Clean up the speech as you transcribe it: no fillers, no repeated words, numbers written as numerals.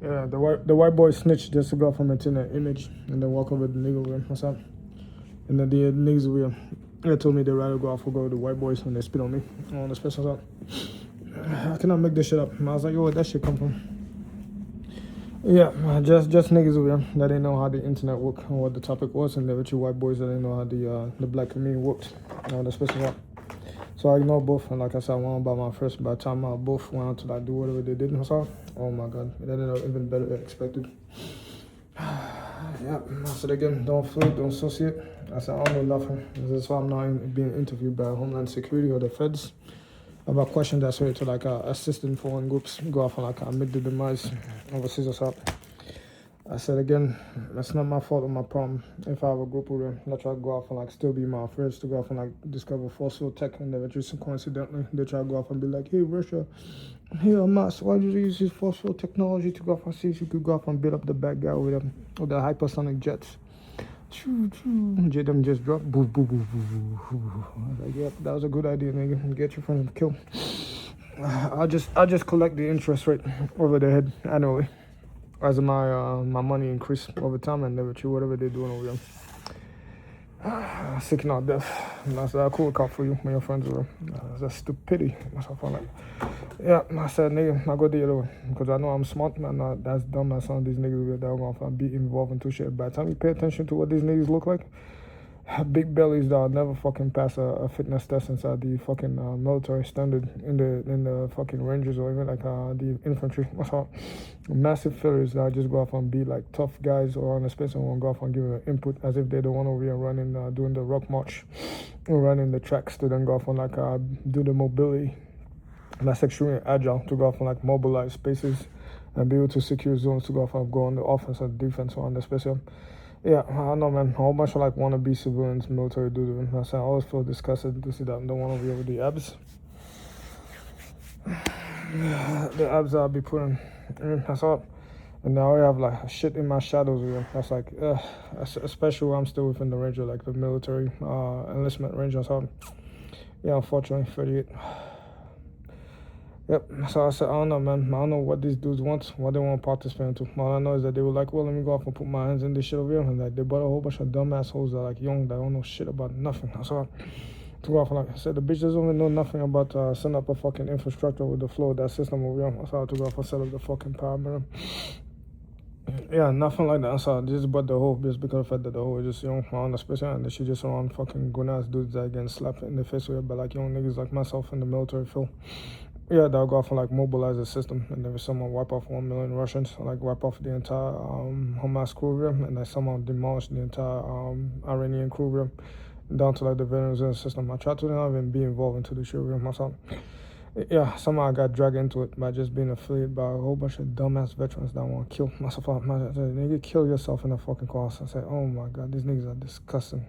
Yeah, the white boy snitched just to go from internet image and then walk over the nigga with him. What's up? And then the niggas will they told me they'd rather go off or go with the white boys and they spit on me on the special up. I cannot make this shit up. And I was like, yo, where that shit come from? Yeah, just niggas over here that didn't know how the internet worked and what the topic was, and there were two white boys that didn't know how the black community worked on the special up. So I ignore both, and like I said, I went by my first. By the time I both went out to like do whatever they did, so oh my god, that ended up even better than expected. Yeah, I said again, don't flip, don't associate. I said I don't know nothing. That's why I'm not being interviewed by Homeland Security or the feds about questions that's related to like assisting foreign groups go off and like make the demise overseas or something. I said again, that's not my fault or my problem. If I have a group with them, that try to go off and like still be my friends to go off and like discover fossil tech, and then just coincidentally they try to go off and be like, hey Russia, hey Hamas, why did you use this fossil technology to go off and see if you could go off and build up the bad guy with them with the hypersonic jets? Them just dropped. Boo, boo, boo, boo, boo, boo. I was like, yep, that was a good idea, nigga. Get your friends killed. I'll just collect the interest rate over their head annually as my money increase over time and never chew whatever they're doing over there. Seeking out death. That's a cool cop for you when your friends are. That's stupidity. That's what I found like. Yeah, I said, nigga, I go the other way. Because I know I'm smart, man. Not that's dumb as some of these niggas that are going to be involved into shit. By the time you pay attention to what these niggas look like, big bellies that never fucking pass a fitness test inside the fucking military standard in the fucking rangers or even like the infantry. What's up? Massive fillers that just go off and be like tough guys or on the space and won't go off and give an input as if they're the one over here running doing the rock march or running the tracks to then go off and like do the mobility. And that's extremely agile to go off and like mobilize spaces and be able to secure zones to go off and go on the offense and defense or on the special. Yeah, I don't know, man. A whole bunch of like wannabe civilians, military dudes. I always feel disgusted to see that. I don't want to be over the abs. The abs I'll be putting in, that's all. And now I have like shit in my shadows with them. That's like, especially when I'm still within the range of like the military enlistment range or something. Yeah, unfortunately, 38. Yep, so I said, I don't know, man. I don't know what these dudes want, what they want to participate into. All I know is that they were like, well, let me go off and put my hands in this shit over here. And like, they bought a whole bunch of dumb assholes that are like young, that don't know shit about nothing. So to go off and like I said, the bitch doesn't even know nothing about setting up a fucking infrastructure with the flow of that system over here. So I had to go off and set up the fucking perimeter. Yeah, nothing like that. So just but the whole just because of the fact that the whole is just young on the special and she just around fucking good ass dudes that getting slapped in the face with it by like young niggas like myself in the military field. Yeah, they'll go off and like mobilize the system, and then someone wipe off 1 million Russians, like wipe off the entire Hamas crew room, and then someone demolish the entire Iranian crew room, down to like the Venezuelan system. I tried to not even be involved into the shit room myself. Yeah, somehow I got dragged into it by just being affiliated by a whole bunch of dumbass veterans that want to kill myself. Nigga, kill yourself in a fucking class. I said, oh my god, these niggas are disgusting.